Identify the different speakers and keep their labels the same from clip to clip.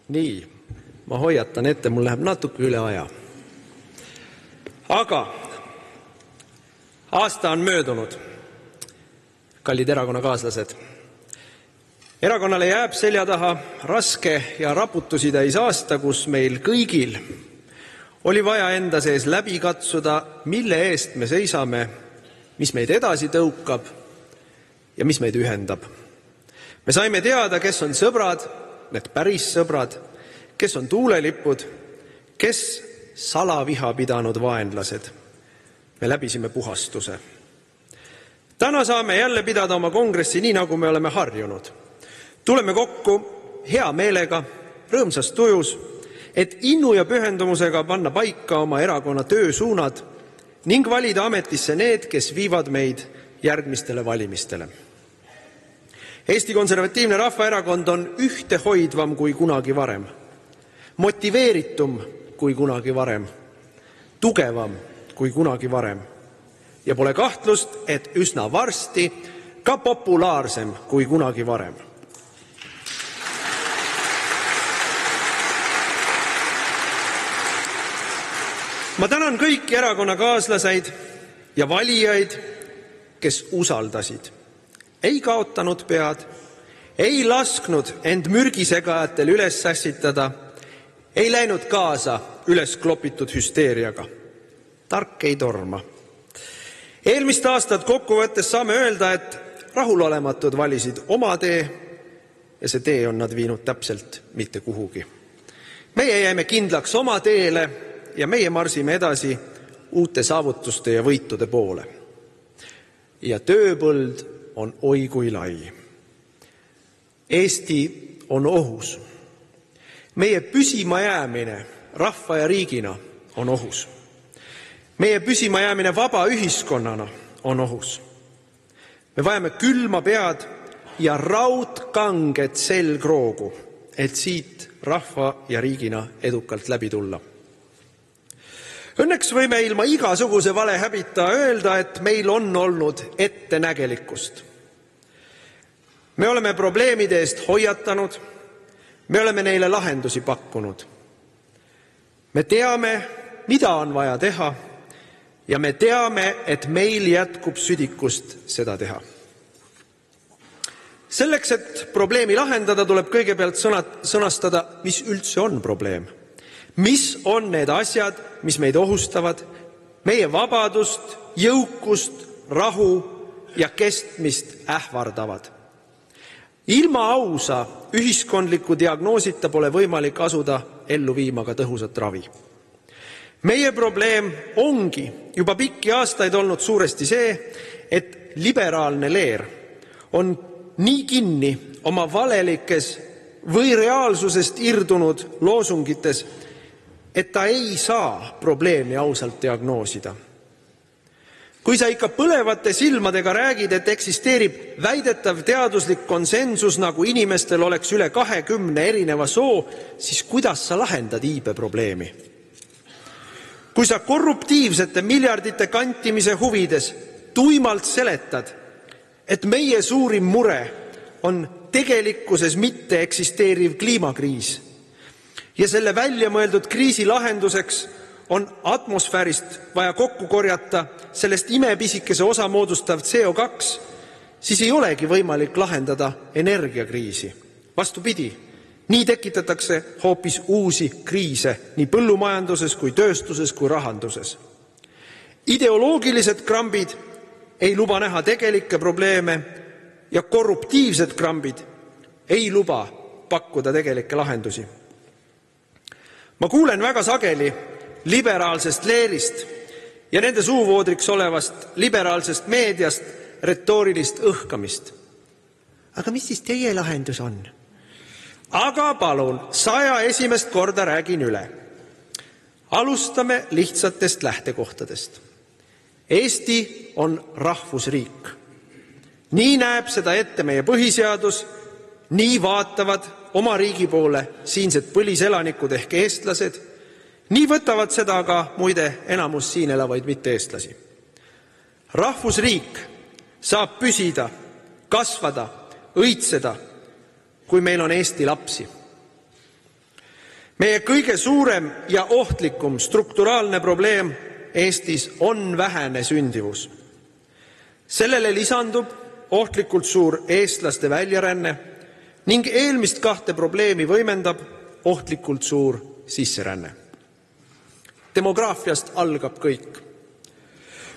Speaker 1: Nii, ma hoiatan ette, mul läheb natuke üle aja. Aga aasta on möödunud, kallid erakonnakaaslased. Erakonnale jääb selja taha raske ja raputusi täis aasta, kus meil kõigil oli vaja enda sees läbi katsuda, mille eest me seisame, mis meid edasi tõukab ja mis meid ühendab. Me saime teada, kes on sõbrad, need päris sõbrad, kes on tuulelipud, kes salaviha pidanud vaenlased. Me läbisime puhastuse. Täna saame jälle pidada oma kongressi nii, nagu me oleme harjunud. Tuleme kokku hea meelega, rõõmsas tujus, et innu ja pühendumusega panna paika oma erakonna töösuunad ning valida ametisse need, kes viivad meid järgmistele valimistele. Eesti Konservatiivne Rahvaerakond on ühtehoidvam kui kunagi varem, motiveeritum kui kunagi varem, tugevam kui kunagi varem ja pole kahtlust, et üsna varsti ka populaarsem kui kunagi varem. Ma tänan kõiki erakonnakaaslaseid ja valijaid, kes usaldasid. Ei kaotanud pead, ei lasknud end mürgisegajatel üles sässitada, ei läinud kaasa üles klopitud hüsteeriaga. Tark ei torma. Eelmist aastat kokkuvõttes saame öelda, et rahulolematud valisid oma tee ja see tee on nad viinud täpselt mitte kuhugi. Meie jäime kindlaks oma teele ja meie marsime edasi uute saavutuste ja võitude poole. Ja tööpõld on oi kui lai. Eesti on ohus. Meie püsima jäämine rahva ja riigina on ohus. Meie püsima jäämine vaba ühiskonnana on ohus. Me vajame külma pead ja raudkanget selgroogu, et siit rahva ja riigina edukalt läbi tulla. Õnneks võime ilma igasuguse valehäbita öelda, et meil on olnud ettenägelikkust. Me oleme probleemide eest hoiatanud, me oleme neile lahendusi pakkunud. Me teame, mida on vaja teha ja me teame, et meil jätkub südikust seda teha. Selleks, et probleemi lahendada, tuleb kõigepealt sõnastada, mis üldse on probleem. Mis on need asjad, mis meid ohustavad, meie vabadust, jõukust, rahu ja kestmist ähvardavad. Ilma ausa ühiskondliku diagnoosita pole võimalik asuda ellu viima ka tõhusat ravi. Meie probleem ongi juba pikki aastaid olnud suuresti see, et liberaalne leer on nii kinni oma valelikes või reaalsusest irdunud loosungites, et ta ei saa probleemi ausalt diagnoosida. Kui sa ikka põlevate silmadega räägid, et eksisteerib väidetav teaduslik konsensus, nagu inimestel oleks üle 20 erineva soo, siis kuidas sa lahendad iibe probleemi? Kui sa korruptiivsete miljardite kantimise huvides tuimalt seletad, et meie suurim mure on tegelikkuses mitte eksisteeriv kliimakriis, ja selle välja mõeldud kriisi lahenduseks on atmosfäärist vaja kokku korjata sellest imepisikese osa moodustav CO2, siis ei olegi võimalik lahendada energiakriisi. Vastupidi, nii tekitatakse hoopis uusi kriise nii põllumajanduses kui tööstuses kui rahanduses. Ideoloogilised krambid ei luba näha tegelikke probleeme ja korruptiivsed krambid ei luba pakkuda tegelikke lahendusi. Ma kuulen väga sageli liberaalsest leerist ja nende suuvoodriks olevast liberaalsest meediast retoorilist õhkamist. Aga mis siis teie lahendus on? Aga palun, 101. korda räägin üle. Alustame lihtsatest lähtekohtadest. Eesti on rahvusriik. Nii näeb seda ette meie põhiseadus, nii vaatavad oma riigi poole siinsed põliselanikud ehk eestlased, nii võtavad seda ka muide enamus siin elavaid mitte eestlasi. Rahvusriik saab püsida, kasvada, õitseda, kui meil on Eesti lapsi. Meie kõige suurem ja ohtlikum strukturaalne probleem Eestis on vähene sündivus. Sellele lisandub ohtlikult suur eestlaste väljaränne ning eelmist kahte probleemi võimendab ohtlikult suur sisseränne. Demograafiast algab kõik.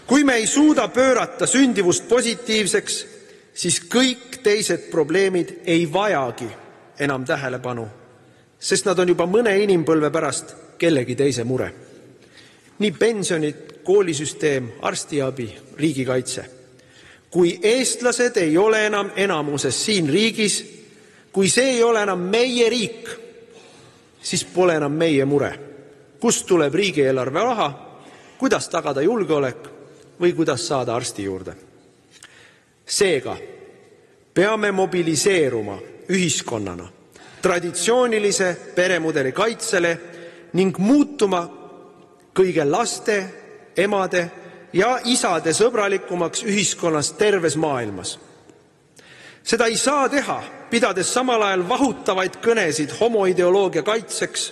Speaker 1: Kui me ei suuda pöörata sündivust positiivseks, siis kõik teised probleemid ei vajagi enam tähelepanu, sest nad on juba mõne inimpõlve pärast kellegi teise mure. Nii pensionid, koolisüsteem, arstiabi, riigikaitse. Kui eestlased ei ole enam enamuses siin riigis, kui see ei ole enam meie riik, siis pole enam meie mure. Kust tuleb riigieelarve raha, kuidas tagada julgeolek või kuidas saada arsti juurde. Seega peame mobiliseeruma ühiskonnana traditsioonilise peremudeli kaitsele ning muutuma kõige laste, emade ja isade sõbralikumaks ühiskonnas terves maailmas. Seda ei saa teha, pidades samal ajal vahutavaid kõnesid homoideoloogia kaitseks,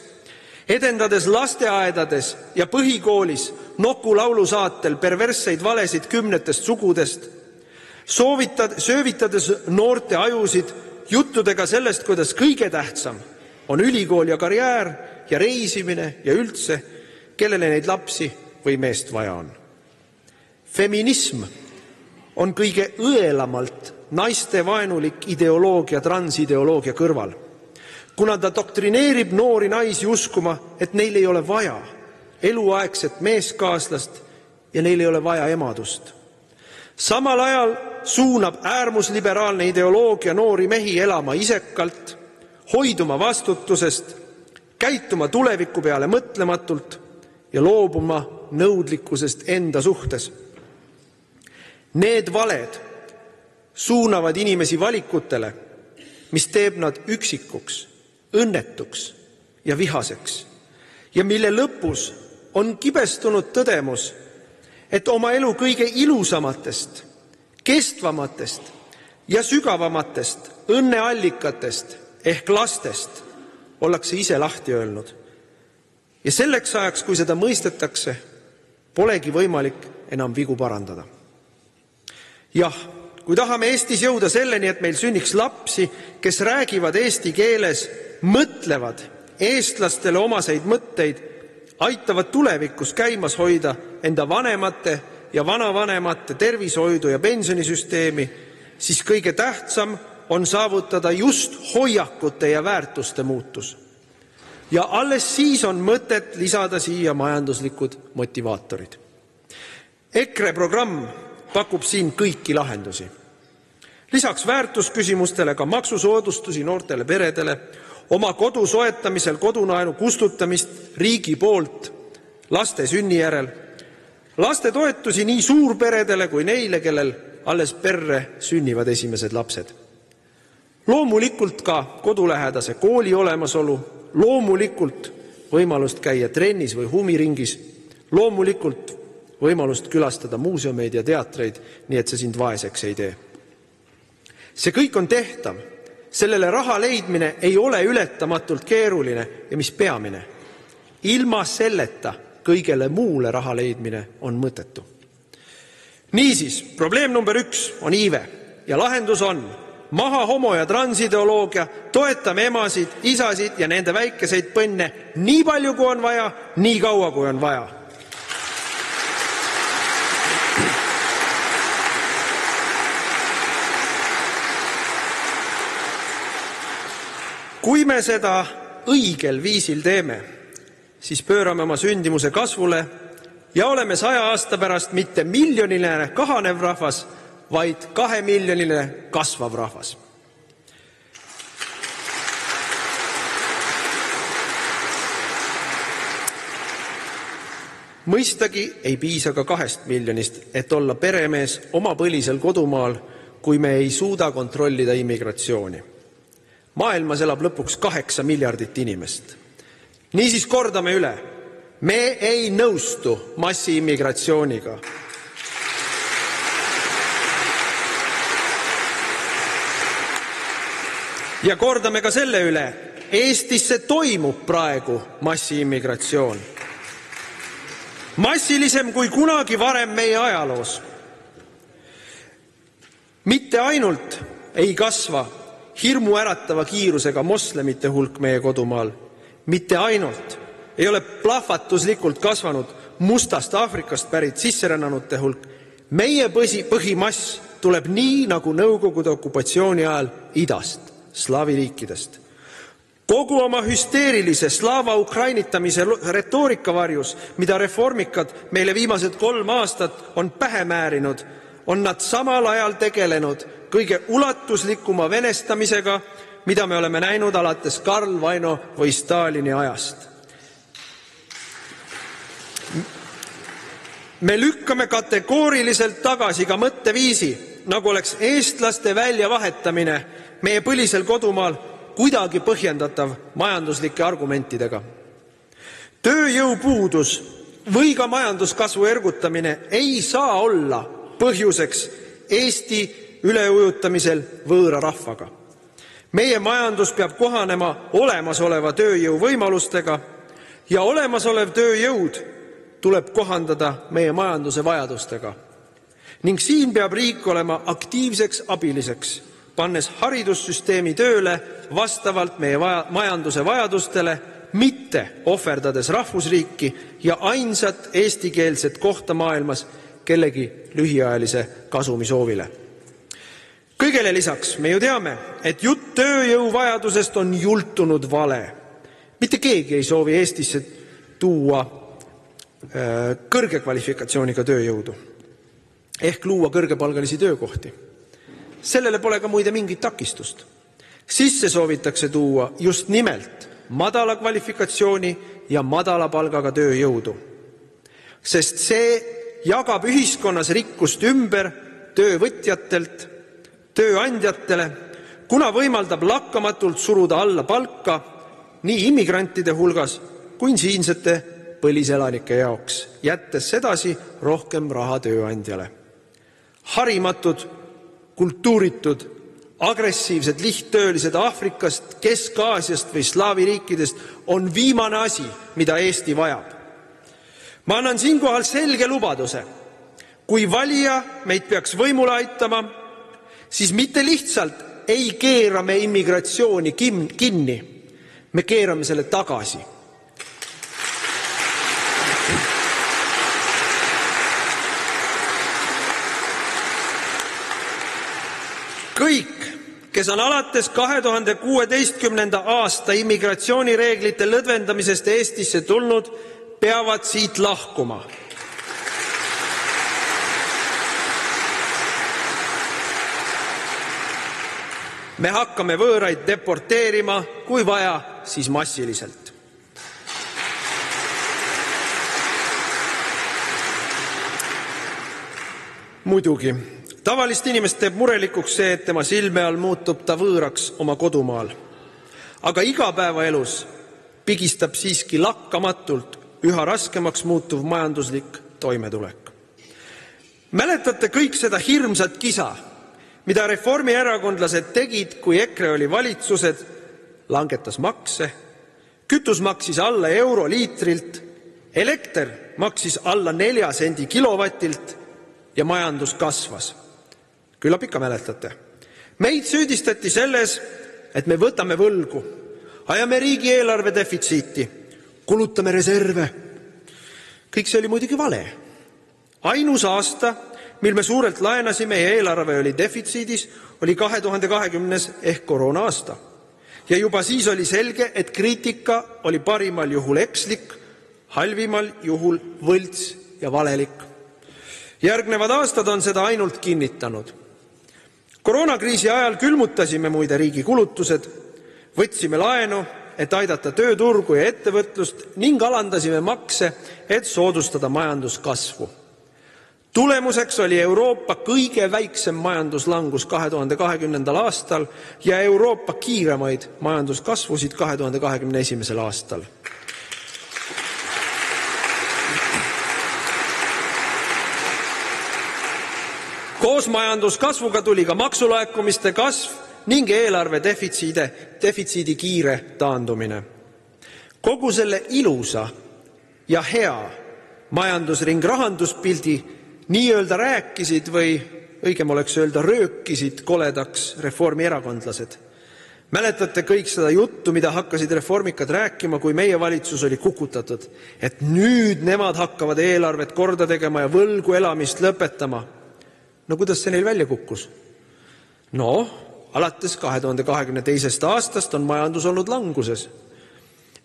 Speaker 1: edendades lasteaedades ja põhikoolis Nokulaulu saatel perversseid valesid 10 sugudest, söövitades noorte ajusid juttudega sellest, kuidas kõige tähtsam on ülikool ja karjäär ja reisimine ja üldse, kellele neid lapsi või meest vaja on. Feminism on kõige õelamalt naistevaenulik ideoloogia transideoloogia kõrval, kuna ta doktrineerib noori naisi uskuma, et neil ei ole vaja eluaegset meeskaaslast ja neil ei ole vaja emadust. Samal ajal suunab äärmusliberaalne ideoloogia noori mehi elama isekalt, hoiduma vastutusest, käituma tuleviku peale mõtlematult ja loobuma nõudlikkusest enda suhtes. Need valed suunavad inimesi valikutele, mis teeb nad üksikuks, õnnetuks ja vihaseks ja mille lõpus on kibestunud tõdemus, et oma elu kõige ilusamatest, kestvamatest ja sügavamatest õnneallikatest ehk lastest ollakse ise lahti öelnud. Ja selleks ajaks, kui seda mõistetakse, polegi võimalik enam vigu parandada. Jah, kui tahame Eestis jõuda selleni, et meil sünniks lapsi, kes räägivad eesti keeles, mõtlevad eestlastele omaseid mõtteid, aitavad tulevikus käimas hoida enda vanemate ja vanavanemate tervishoidu ja pensionisüsteemi, siis kõige tähtsam on saavutada just hoiakute ja väärtuste muutus. Ja alles siis on mõtet lisada siia majanduslikud motivaatorid. EKRE programm pakub siin kõiki lahendusi. Lisaks väärtusküsimustele ka maksusoodustusi noortele peredele, oma kodu soetamisel kodunaenu kustutamist riigi poolt laste sünni järel, laste toetusi nii suurperedele kui neile, kellel alles perre sünnivad esimesed lapsed. Loomulikult ka kodulähedase kooli olemasolu, loomulikult võimalust käia trennis või huviringis, loomulikult võimalust külastada muuseumeid ja teatreid, nii et see sind vaeseks ei tee. See kõik on tehtav. Sellele raha leidmine ei ole ületamatult keeruline ja mis peamine. Ilma selleta kõigele muule raha leidmine on mõttetu. Niisiis, probleem number 1 on iive ja lahendus on maha homo- ja transideoloogia, toetame emasid, isasid ja nende väikeseid põnne nii palju, kui on vaja, nii kaua, kui on vaja. Kui me seda õigel viisil teeme, siis pöörame oma sündimuse kasvule ja oleme 100 aasta pärast mitte miljoniline kahanev rahvas, vaid 2 miljoniline kasvav rahvas. Mõistagi ei piisa ka 2 miljonist, et olla peremees oma põlisel kodumaal, kui me ei suuda kontrollida immigratsiooni. Maailmas elab lõpuks 8 miljardit inimest. Niisiis kordame üle. Me ei nõustu massiimmigratsiooniga. Ja kordame ka selle üle. Eestisse toimub praegu massiimmigratsioon. Massilisem kui kunagi varem meie ajaloos. Mitte ainult ei kasva hirmu äratava kiirusega moslemite hulk meie kodumaal. Mitte ainult ei ole plahvatuslikult kasvanud mustast Aafrikast pärit sisserännanute hulk. Meie põhimass tuleb nii nagu Nõukogude okupatsiooni ajal idast, slaavi riikidest. Kogu oma hüsteerilise slaava ukrainitamise retoorika varjus, mida reformikad meile viimased 3 aastat on pähe määrinud, on nad samal ajal tegelenud kõige ulatuslikuma venestamisega, mida me oleme näinud alates Karl Vaino või Stalini ajast. Me lükkame kategooriliselt tagasi ka mõtteviisi, nagu oleks eestlaste väljavahetamine meie põlisel kodumaal kuidagi põhjendatav majanduslike argumentidega. Tööjõupuudus või ka majanduskasvu ergutamine ei saa olla põhjuseks Eesti üleujutamisel võõra rahvaga. Meie majandus peab kohanema olemasoleva tööjõu võimalustega ja olemasolev tööjõud tuleb kohandada meie majanduse vajadustega. Ning siin peab riik olema aktiivseks abiliseks, pannes haridussüsteemi tööle vastavalt meie majanduse vajadustele, mitte ohverdades rahvusriiki ja ainsat eestikeelset kohta maailmas kellegi lühiajalise kasumi soovile. Kõigele lisaks me ju teame, et jutt tööjõu vajadusest on jultunud vale. Mitte keegi ei soovi Eestisse tuua kõrge kvalifikatsiooniga tööjõudu ehk luua kõrgepalgalisi töökohti. Sellele pole ka muide mingit takistust. Sisse soovitakse tuua just nimelt madala kvalifikatsiooni ja madala palgaga tööjõudu, sest see jagab ühiskonnas rikkust ümber töövõtjatelt tööandjatele, kuna võimaldab lakkamatult suruda alla palka nii immigrantide hulgas kui siinsete põliselanike jaoks, jättes sedasi rohkem raha tööandjale. Harimatud, kultuuritud, agressiivsed lihttöölised Aafrikast, Kesk-Aasiast või slaavi riikidest on viimane asi, mida Eesti vajab. Ma annan siinkohal selge lubaduse. Kui valija meid peaks võimule aitama, siis mitte lihtsalt ei keera me immigratsiooni kinni, me keerame selle tagasi. Kõik, kes on alates 2016. aasta immigratsioonireeglite lõdvendamisest Eestisse tulnud, peavad siit lahkuma. Me hakkame võõraid deporteerima, kui vaja, siis massiliselt. Muidugi, tavalist inimest teeb murelikuks see, et tema silme all muutub ta võõraks oma kodumaal. Aga igapäevaelus pigistab siiski lakkamatult üha raskemaks muutuv majanduslik toimetulek. Mäletate kõik seda hirmsat kisa, mida reformierakondlased tegid, kui EKRE oli valitsused, langetas makse, kütus maksis alla euro liitrilt, elekter maksis alla 4 sendi kilovatilt ja majandus kasvas. Küllap ikka mäletate. Meid süüdistati selles, et me võtame võlgu, ajame riigieelarve defitsiiti, kulutame reserve. Kõik see oli muidugi vale. Ainus aasta, mil me suurelt laenasime ja eelarve oli defitsiidis, oli 2020 ehk koroona aasta. Ja juba siis oli selge, et kriitika oli parimal juhul ekslik, halvimal juhul võlts ja valelik. Järgnevad aastad on seda ainult kinnitanud. Koroonakriisi ajal külmutasime muide riigi kulutused, võtsime laenu, et aidata tööturgu ja ettevõtlust ning alandasime makse, et soodustada majanduskasvu. Tulemuseks oli Euroopa kõige väiksem majanduslangus 2020. aastal ja Euroopa kiiremaid majanduskasvusid 2021. aastal. Koos majanduskasvuga tuli ka maksulaekumiste kasv, ning eelarve defitsiidi kiire taandumine. Kogu selle ilusa ja hea majandusring rahanduspildi nii-öelda rääkisid või õigem oleks öelda röökisid koledaks reformierakondlased. Mäletate kõik seda juttu, mida hakkasid reformikad rääkima, kui meie valitsus oli kukutatud, et nüüd nemad hakkavad eelarvet korda tegema ja võlgu elamist lõpetama. No kuidas see neil välja kukkus? No, alates 2022. aastast on majandus olnud languses.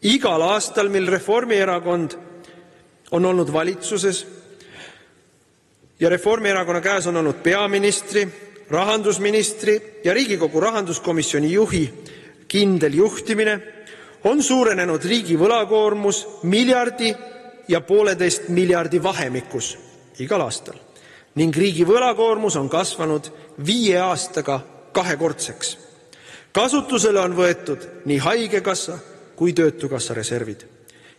Speaker 1: Igal aastal, mil Reformierakond on olnud valitsuses ja Reformierakonna käes on olnud peaministri, rahandusministri ja Riigikogu rahanduskomisjoni juhi kindel juhtimine, on suurenenud riigi võlakoormus miljardi ja 1,5 miljardi vahemikus igal aastal ning riigi võlakoormus on kasvanud 5 aastaga 2-kordseks. Kasutusele on võetud nii haigekassa kui töötukassa reservid.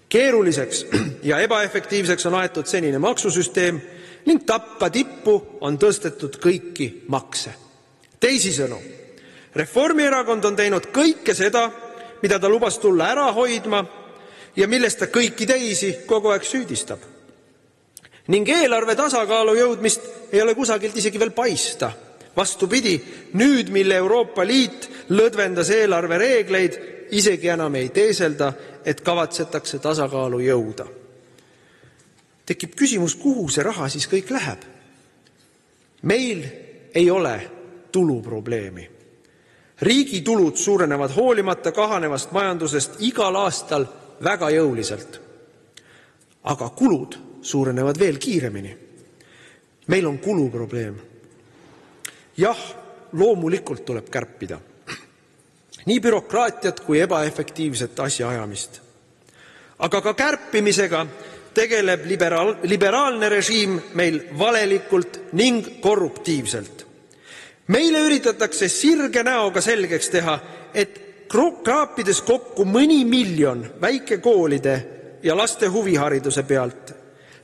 Speaker 1: Keeruliseks ja ebaefektiivseks on aetud senine maksusüsteem ning tappa tippu on tõstetud kõiki makse. Teisisõnu, Reformierakond on teinud kõike seda, mida ta lubas tulla ära hoidma ja millest ta kõiki teisi kogu aeg süüdistab. Ning eelarve tasakaalu jõudmist ei ole kusagilt isegi veel paista. Vastupidi, nüüd, mille Euroopa Liit lõdvendas eelarve reegleid, isegi enam ei teeselda, et kavatsetakse tasakaalu jõuda. Tekib küsimus, kuhu see raha siis kõik läheb. Meil ei ole tuluprobleemi. Riigi tulud suurenevad hoolimata kahanevast majandusest igal aastal väga jõuliselt. Aga kulud suurenevad veel kiiremini. Meil on kuluprobleem. Jah, loomulikult tuleb kärpida. Nii bürokraatiat kui ebaefektiivset asjaajamist. Aga ka kärpimisega tegeleb liberaalne režiim meil valelikult ning korruptiivselt. Meile üritatakse sirge näoga selgeks teha, et kraapides kokku mõni miljon väikekoolide ja laste huvihariduse pealt,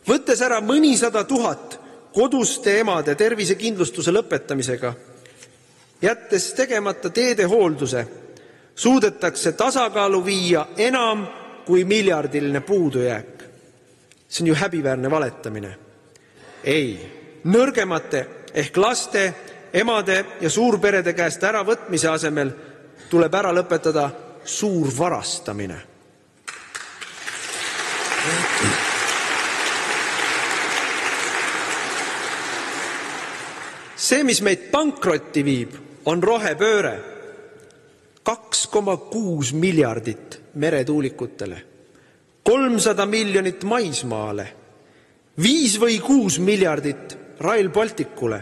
Speaker 1: võttes ära mõnisada 000 koduste emade tervisekindlustuse lõpetamisega, jättes tegemata teede hoolduse, suudetakse tasakaalu viia enam kui miljardiline puudujääk. See on ju häbiväärne valetamine. Ei, nõrgemate ehk laste, emade ja suurperede käest ära võtmise asemel tuleb ära lõpetada suur varastamine. See, mis meid pankrotti viib, on rohepööre. 2,6 miljardit meretuulikutele, 300 miljonit maismaale, 5 või 6 miljardit Rail Balticule.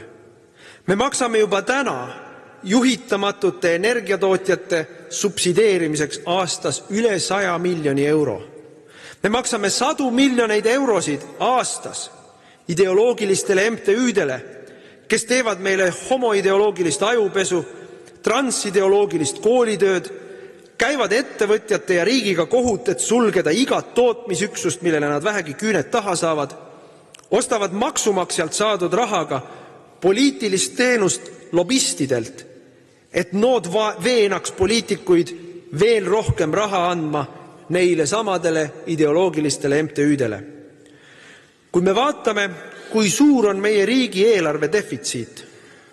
Speaker 1: Me maksame juba täna juhitamatute energiatootjate subsideerimiseks aastas üle 100 miljoni euro. Me maksame 100 miljoneid eurosid aastas ideoloogilistele MTÜ-dele, kes teevad meile homoideoloogilist ajupesu, transideoloogilist koolitööd, käivad ettevõtjate ja riigiga kohut, et sulgeda igat tootmisüksust, millele nad vähegi küüned taha saavad, ostavad maksumaksjalt saadud rahaga poliitilist teenust lobistidelt, et nood veenaks poliitikuid veel rohkem raha andma neile samadele ideoloogilistele MTÜ-dele. Kui me vaatame, kui suur on meie riigi eelarve defitsiit,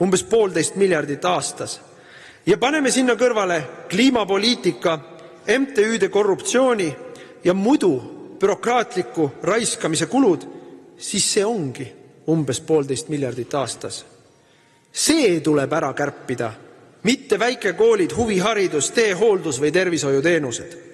Speaker 1: umbes 1,5 miljardit aastas, ja paneme sinna kõrvale kliimapoliitika, MTÜ-de korruptsiooni ja muidu bürokraatliku raiskamise kulud, siis see ongi umbes 1,5 miljardit aastas. See tuleb ära kärpida, mitte väikekoolid, huviharidus, teehooldus või tervishoiuteenused.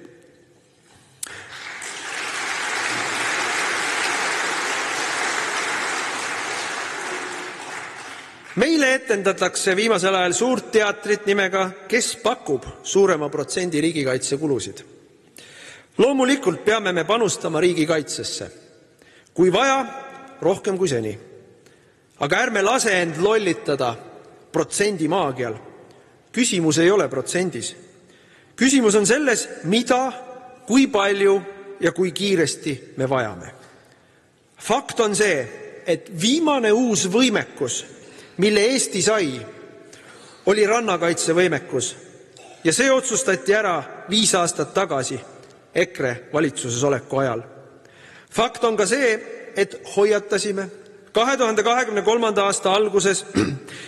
Speaker 1: Meile etendatakse viimasel ajal suurt teatrit nimega Kes pakub suurema protsendi riigikaitsekulusid. Loomulikult peame me panustama riigikaitsesse. Kui vaja, rohkem kui seni. Aga ärme lase end lollitada protsendi maagial. Küsimus ei ole protsendis. Küsimus on selles, mida, kui palju ja kui kiiresti me vajame. Fakt on see, et viimane uus võimekus, mille Eesti sai, oli rannakaitsevõimekus ja see otsustati ära 5 aastat tagasi EKRE valitsuses oleku ajal. Fakt on ka see, et hoiatasime 2023. aasta alguses,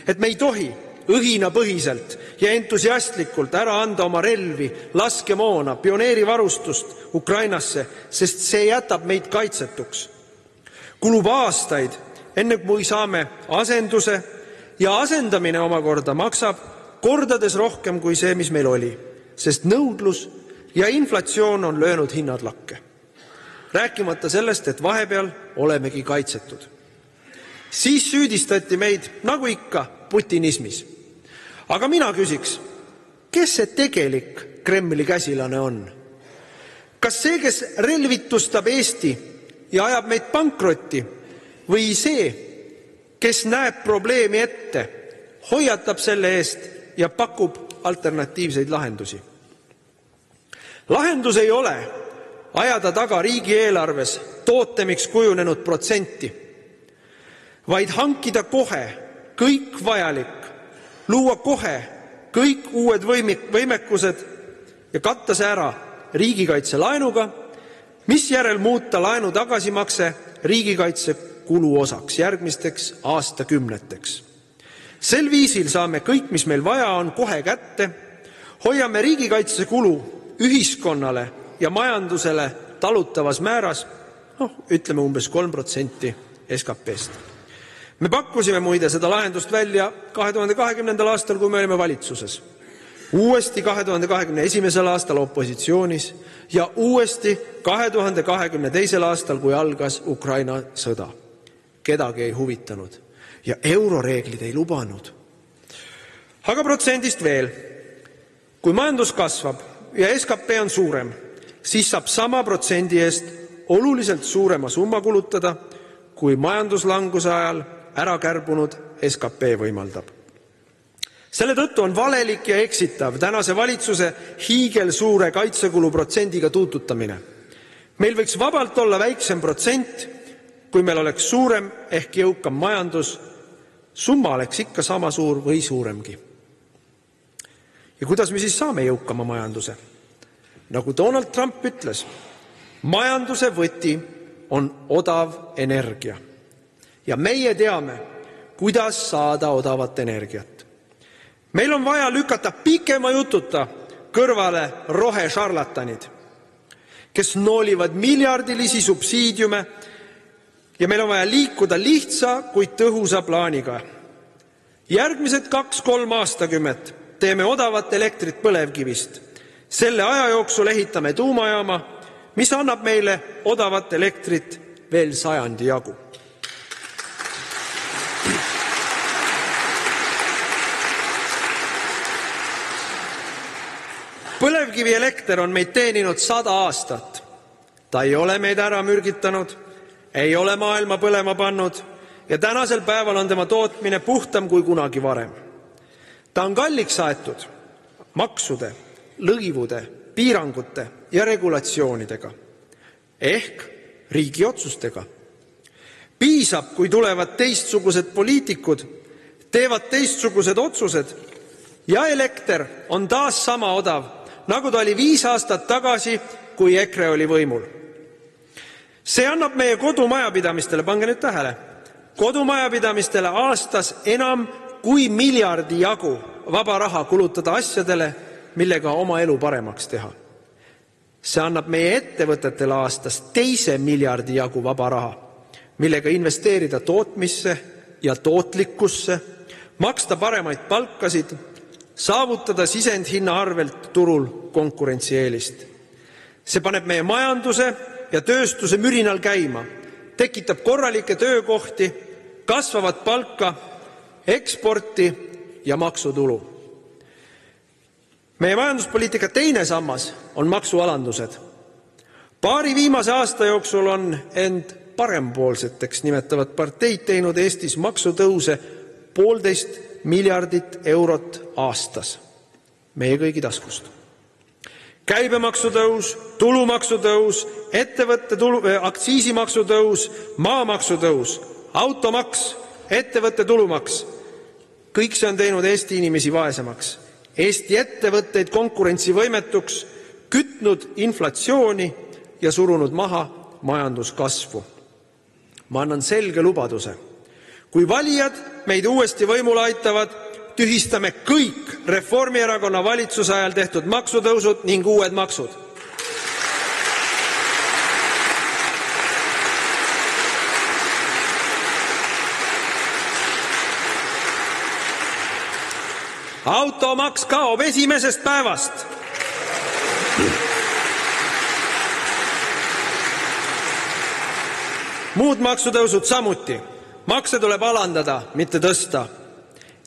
Speaker 1: et me ei tohi õhinapõhiselt ja entusiastlikult ära anda oma relvi, laskemoona, pioneerivarustust Ukrainasse, sest see jätab meid kaitsetuks. Kulub aastaid, enne kui saame asenduse ja asendamine omakorda maksab kordades rohkem kui see, mis meil oli, sest nõudlus ja inflatsioon on löönud hinnad lakke. Rääkimata sellest, et vahepeal olemegi kaitsetud. Siis süüdistati meid, nagu ikka, putinismis. Aga mina küsiks, kes see tegelik Kremli käsilane on? Kas see, kes relvitustab Eesti ja ajab meid pankrotti, või see, kes näeb probleemi ette, hoiatab selle eest ja pakub alternatiivseid lahendusi? Lahendus ei ole ajada taga riigieelarves tootemiks kujunenud protsenti, vaid hankida kohe kõik vajalik, luua kohe kõik uued võimekused ja katta see ära riigikaitse laenuga, mis järel muuta laenu tagasimakse riigikaitse kulu osaks järgmisteks aastakümneteks. Sel viisil saame kõik, mis meil vaja on, kohe kätte, hoiame riigikaitse kulu ühiskonnale ja majandusele talutavas määras, ütleme umbes 3% SKP-st. Me pakkusime muide seda lahendust välja 2020. aastal, kui me olime valitsuses. Uuesti 2021. aastal opositsioonis ja uuesti 2022. aastal, kui algas Ukraina sõda. Kedagi ei huvitanud ja euroreeglid ei lubanud. Aga protsendist veel. Kui majandus kasvab ja SKP on suurem, siis saab sama protsendi eest oluliselt suurema summa kulutada, kui majanduslanguse ajal ära kärbunud SKP võimaldab. Selle tõttu on valelik ja eksitav tänase valitsuse hiigelsuure kaitsekulu protsendiga tuututamine. Meil võiks vabalt olla väiksem protsent, kui meil oleks suurem ehk jõukam majandus, summa oleks ikka sama suur või suuremgi. Ja kuidas me siis saame jõukama majanduse? Nagu Donald Trump ütles, majanduse võti on odav energia. Ja meie teame, kuidas saada odavat energiat. Meil on vaja lükata pikema jututa kõrvale rohešarlatanid, kes noolivad miljardilisi subsiidiume ja meil on vaja liikuda lihtsa, kuid tõhusa plaaniga. Järgmised 2-3 aastakümmet teeme odavat elektrit põlevkivist. Selle aja jooksul ehitame tuumajaama, mis annab meile odavat elektrit veel 100 jagu. Põlevkivi elekter on meid teeninud 100 aastat. Ta ei ole meid ära mürgitanud, ei ole maailma põlema pannud ja tänasel päeval on tema tootmine puhtam kui kunagi varem. Ta on kalliks aetud maksude, lõivude, piirangute ja regulatsioonidega ehk riigi otsustega. Piisab, kui tulevad teistsugused poliitikud, teevad teistsugused otsused ja elekter on taas sama odav, nagu ta oli 5 aastat tagasi, kui EKRE oli võimul. See annab meie kodumajapidamistele, pange nüüd tähele, kodumajapidamistele aastas enam kui miljardi jagu vaba raha kulutada asjadele, millega oma elu paremaks teha. See annab meie ettevõtetele aastas 2 miljardi jagu vaba raha, millega investeerida tootmisse ja tootlikkusse, maksta paremaid palkasid, saavutada sisendhinna arvelt turul konkurentsieelist. See paneb meie majanduse ja tööstuse mürinal käima, tekitab korralikke töökohti, kasvavat palka, eksporti ja maksutulu. Meie majanduspoliitika teine sammas on maksualandused. Paari viimase aasta jooksul on end parempoolseteks nimetavad parteid teinud Eestis maksutõuse 1,5 miljardit eurot aastas meie kõigi taskust. Käibemaksutõus, tulumaksutõus, ettevõtte aktsiisimaksutõus, maamaksutõus, automaks, ettevõtte tulumaks. Kõik see on teinud Eesti inimesi vaesemaks, Eesti ettevõtteid konkurentsivõimetuks, kütnud inflatsiooni ja surunud maha majanduskasvu. Ma annan selge lubaduse. Kui valijad meid uuesti võimule aitavad, tühistame kõik Reformierakonna valitsuse ajal tehtud maksutõusud ning uued maksud. Automaks kaob esimesest päevast. Muud maksutõusud samuti. Makse tuleb alandada, mitte tõsta.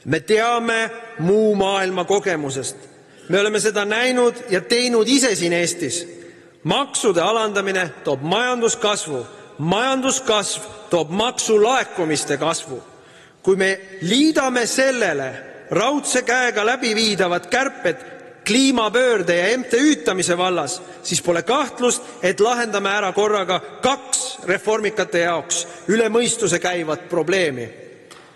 Speaker 1: Me teame muu maailma kogemusest. Me oleme seda näinud ja teinud ise siin Eestis. Maksude alandamine toob majanduskasvu. Majanduskasv toob maksulaekumiste kasvu. Kui me liidame sellele raudse käega läbi viidavad kärped kliimapöörde ja MTÜ-tamise vallas, siis pole kahtlust, et lahendame ära korraga 2 reformikate jaoks üle mõistuse käivat probleemi.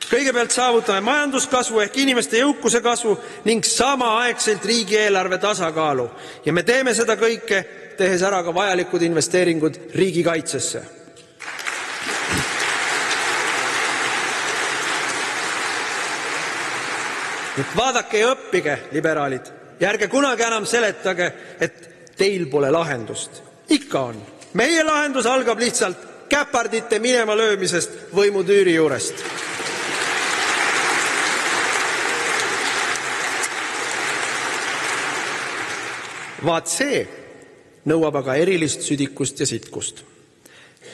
Speaker 1: Kõigepealt saavutame majanduskasvu ehk inimeste jõukuse kasvu ning samaaegselt riigieelarve tasakaalu. Ja me teeme seda kõike, tehes ära ka vajalikud investeeringud riigikaitsesse. Nüüd vaadake ja õppige, liberaalid, ja ärge kunagi enam seletage, et teil pole lahendust. Ikka on. Meie lahendus algab lihtsalt käpardite minema löömisest võimutüüri juurest. Vaat see nõuab aga erilist südikust ja sitkust.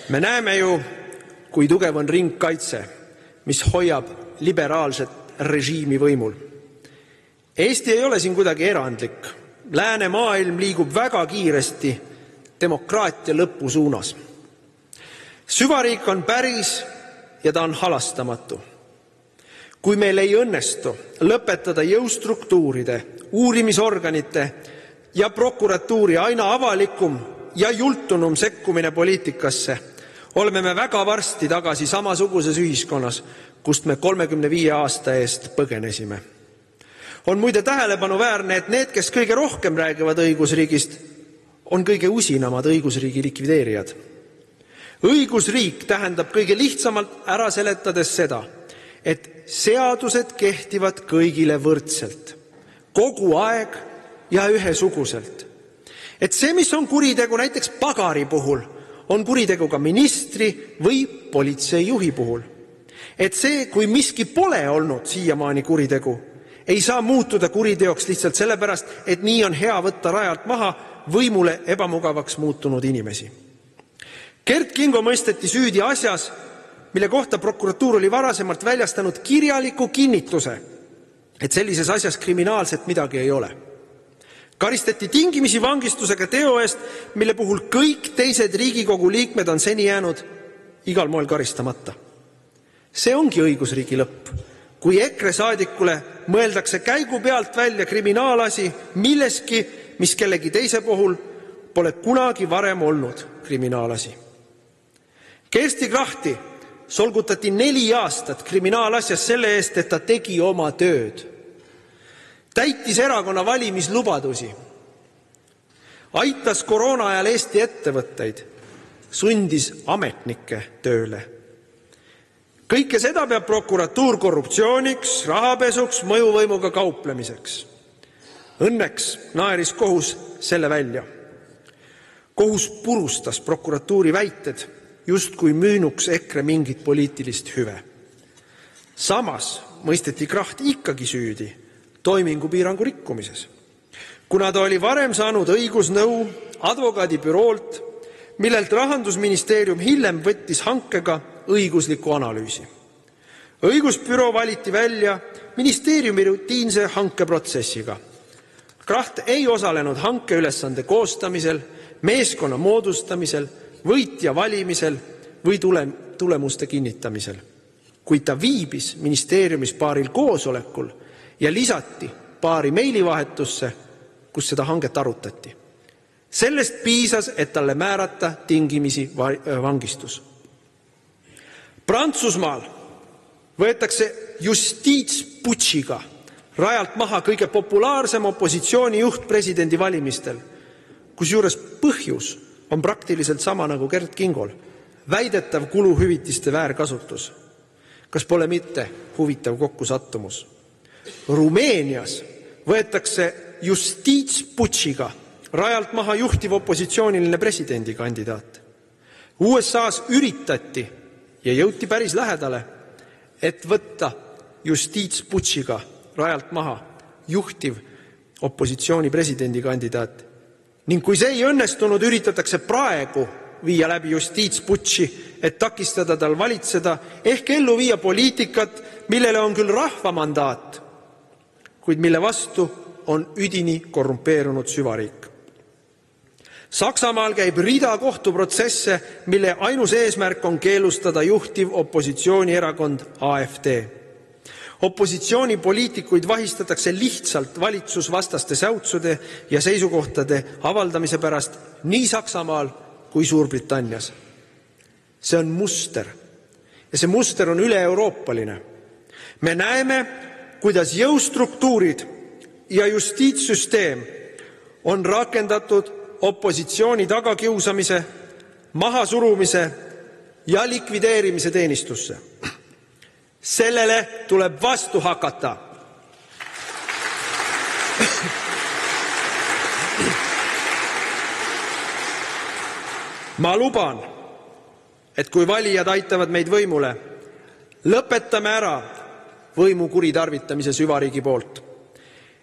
Speaker 1: Me näeme ju, kui tugev on ringkaitse, mis hoiab liberaalset režiimi võimul. Eesti ei ole siin kuidagi erandlik. Lääne maailm liigub väga kiiresti demokraatia lõpu suunas. Süvariik on päris ja ta on halastamatu. Kui meil ei õnnestu lõpetada jõustruktuuride, uurimisorganite ja prokuratuuri aina avalikum ja jultunum sekkumine poliitikasse, oleme me väga varsti tagasi samasuguses ühiskonnas, kust me 35 aasta eest põgenesime. On muide tähelepanuväärne, et need, kes kõige rohkem räägivad õigusriigist, on kõige usinamad õigusriigi likvideerijad. Õigusriik tähendab kõige lihtsamalt ära seletades seda, et seadused kehtivad kõigile võrdselt, kogu aeg ja ühesuguselt. Et see, mis on kuritegu näiteks pagari puhul, on kuritegu ka ministri või politseijuhi puhul. Et see, kui miski pole olnud siiamaani kuritegu, ei saa muutuda kuriteoks lihtsalt sellepärast, et nii on hea võtta rajalt maha võimule ebamugavaks muutunud inimesi. Gert Kingo mõisteti süüdi asjas, mille kohta prokuratuur oli varasemalt väljastanud kirjaliku kinnituse, et sellises asjas kriminaalset midagi ei ole. Karistati tingimisi vangistusega teo eest, mille puhul kõik teised Riigikogu liikmed on seni jäänud igal moel karistamata. See ongi õigusriigi lõpp. Kui EKRE saadikule mõeldakse käigu pealt välja kriminaalasi milleski, mis kellegi teise puhul pole kunagi varem olnud kriminaalasi. Kersti Krachti solgutati 4 aastat kriminaalasjas selle eest, et ta tegi oma tööd. Täitis erakonna valimislubadusi. Aitas koroona ajal Eesti ettevõtteid. Sundis ametnikke tööle. Kõike seda peab prokuratuur korruptsiooniks, rahapesuks, mõjuvõimuga kauplemiseks. Õnneks naeris kohus selle välja. Kohus purustas prokuratuuri väited, justkui müünuks EKRE mingit poliitilist hüve. Samas mõisteti Kracht ikkagi süüdi toimingupiirangu rikkumises, kuna ta oli varem saanud õigusnõu advokaadibüroolt, millelt Rahandusministeerium hiljem võttis hankega õigusliku analüüsi. Õigusbüroo valiti välja ministeeriumi rutiinse hankeprotsessiga. Kracht ei osalenud hankeülesande koostamisel, meeskonna moodustamisel, võitja valimisel või tulemuste kinnitamisel. Kuid ta viibis ministeeriumis paaril koosolekul ja lisati paari meilivahetusse, kus seda hanget arutati. Sellest piisas, et talle määrata tingimisi vangistus. Prantsusmaal võetakse justiitsputšiga rajalt maha kõige populaarsem opositsioonijuht presidendi valimistel, kusjuures põhjus on praktiliselt sama nagu Kert Kingol, väidetav kuluhüvitiste väärkasutus. Kas pole mitte huvitav kokkusattumus? Rumeenias võetakse justiitsputšiga rajalt maha juhtiv opositsiooniline presidendikandidaat. USA's üritati ja jõuti päris lähedale, et võtta justiitsputšiga rajalt maha juhtiv opositsiooni presidendikandidaat. Ning kui see ei õnnestunud, üritatakse praegu viia läbi justiitsputši, et takistada tal valitseda ehk ellu viia poliitikat, millele on küll rahva mandaat, kuid mille vastu on üdini korrumpeerunud süvariik. Saksamaal käib rida kohtuprotsesse, mille ainus eesmärk on keelustada juhtiv opositsioonierakond AfD. Opositsioonipoliitikuid vahistatakse lihtsalt valitsusvastaste säutsude ja seisukohtade avaldamise pärast nii Saksamaal kui Suurbritannias. See on muster ja see muster on üle-euroopaline. Me näeme, kuidas jõustruktuurid ja justiitssüsteem on rakendatud opositsiooni tagakiusamise, mahasurumise ja likvideerimise teenistusse. Sellele tuleb vastu hakata. Ma luban, et kui valijad aitavad meid võimule, lõpetame ära võimu kuritarvitamise süvariigi poolt.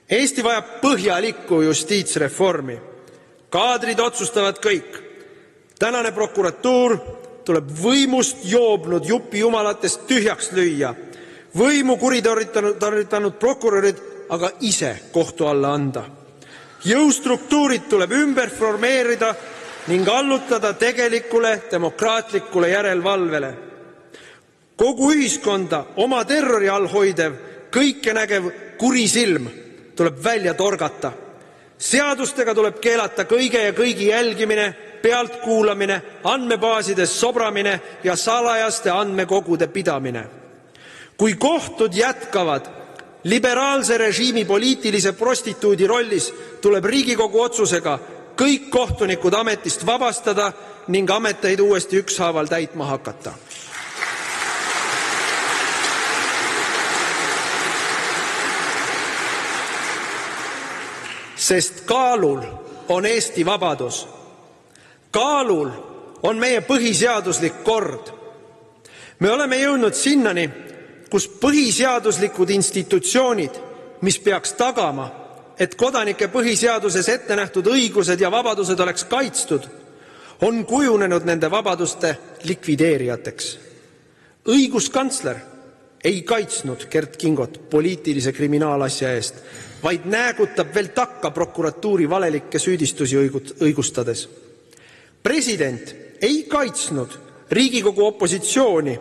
Speaker 1: Eesti vajab põhjalikku justiitsreformi. Kaadrid otsustavad kõik. Tänane prokuratuur tuleb võimust joobnud jupijumalatest tühjaks lüüa. Võimu kuritarvitanud prokurörid aga ise kohtu alla anda. Jõustruktuurid tuleb ümber formeerida ning allutada tegelikule demokraatlikule järelevalvele. Kogu ühiskonda oma terrori all hoidev, kõike nägev kurisilm tuleb välja torgata. Seadustega tuleb keelata kõige ja kõigi jälgimine, pealtkuulamine, andmebaasides sobramine ja salajaste andmekogude pidamine. Kui kohtud jätkavad liberaalse režiimi poliitilise prostituudi rollis, tuleb Riigikogu otsusega kõik kohtunikud ametist vabastada ning ameteid uuesti ükshaaval täitma hakata. Sest kaalul on Eesti vabadus. Kaalul on meie põhiseaduslik kord. Me oleme jõudnud sinnani, kus põhiseaduslikud institutsioonid, mis peaks tagama, et kodanike põhiseaduses ette nähtud õigused ja vabadused oleks kaitstud, on kujunenud nende vabaduste likvideerijateks. Õiguskantsler ei kaitsnud Kert Kingot poliitilise kriminaalasja eest, vaid näägutab veel takka prokuratuuri valelikke süüdistusi õigustades. President ei kaitsnud Riigikogu opositsiooni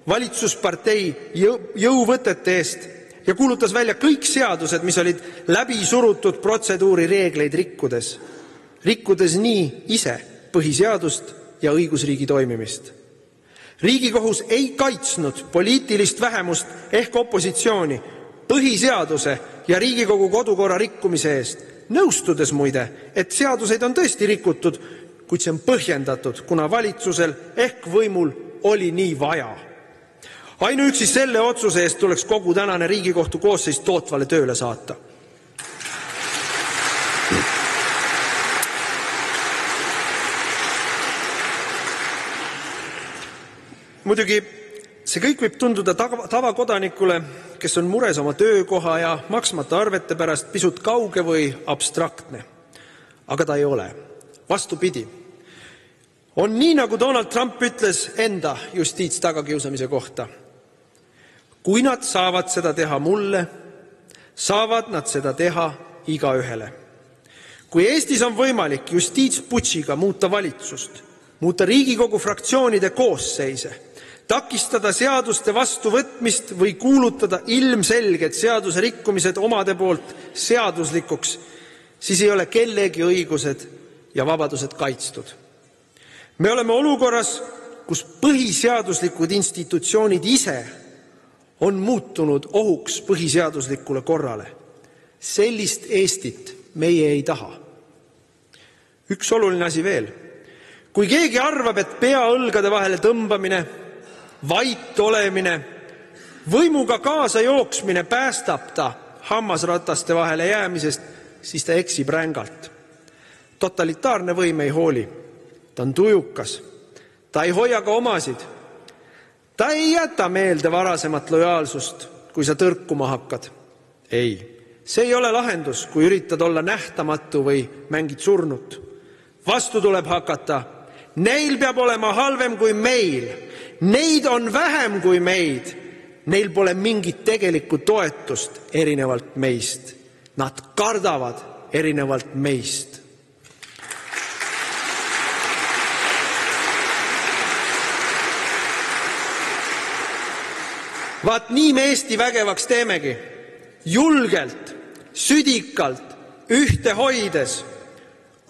Speaker 1: valitsuspartei jõuvõtete eest ja kuulutas välja kõik seadused, mis olid läbi surutud protseduuri reegleid rikkudes nii ise põhiseadust ja õigusriigi toimimist. Riigikohus ei kaitsnud poliitilist vähemust ehk opositsiooni põhiseaduse ja Riigikogu kodukorra rikkumise eest, nõustudes muide, et seaduseid on tõesti rikutud, kuid see on põhjendatud, kuna valitsusel ehk võimul oli nii vaja. Ainuüksi selle otsuse eest tuleks kogu tänane Riigikohtu koosseis tootvale tööle saata. Muidugi, see kõik võib tunduda tavakodanikule, kes on mures oma töökoha ja maksmata arvete pärast pisut kauge või abstraktne. Aga ta ei ole. Vastupidi. On nii, nagu Donald Trump ütles enda justiitstagakiusamise kohta. Kui nad saavad seda teha mulle, saavad nad seda teha igaühele. Kui Eestis on võimalik justiitsputšiga muuta valitsust, muuta Riigikogu fraktsioonide koosseise, takistada seaduste vastuvõtmist või kuulutada ilmselged seaduse rikkumised omade poolt seaduslikuks, siis ei ole kellegi õigused ja vabadused kaitstud. Me oleme olukorras, kus põhiseaduslikud institutsioonid ise on muutunud ohuks põhiseaduslikule korrale. Sellist Eestit meie ei taha. Üks oluline asi veel. Kui keegi arvab, et pea õlgade vahele tõmbamine, vait olemine, võimuga kaasa jooksmine päästab ta hammasrataste vahele jäämisest, siis ta eksib rängalt. Totalitaarne võim ei hooli. Ta on tujukas. Ta ei hoia ka omasid. Ta ei jäta meelde varasemat lojaalsust, kui sa tõrkuma hakkad. Ei, see ei ole lahendus, kui üritad olla nähtamatu või mängid surnut. Vastu tuleb hakata. Neil peab olema halvem kui meil. Neid on vähem kui meid. Neil pole mingit tegelikku toetust erinevalt meist. Nad kardavad erinevalt meist. Vaat nii me Eesti vägevaks teemegi. Julgelt, südikalt, ühte hoides,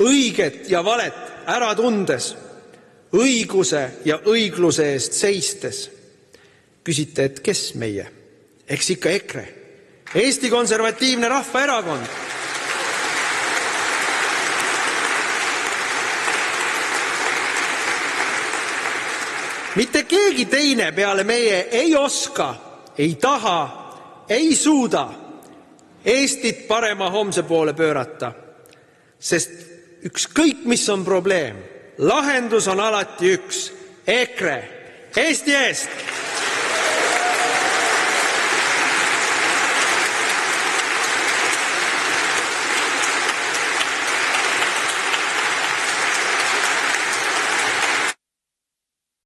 Speaker 1: õiget ja valet ära tundes, õiguse ja õigluse eest seistes. Küsite, et kes meie? Eks ikka EKRE. Eesti Konservatiivne Rahvaerakond. Mitte keegi teine peale meie ei oska, ei taha, ei suuda Eestit parema homse poole pöörata. Sest ükskõik mis on probleem, lahendus on alati üks. EKRE, Eesti eest!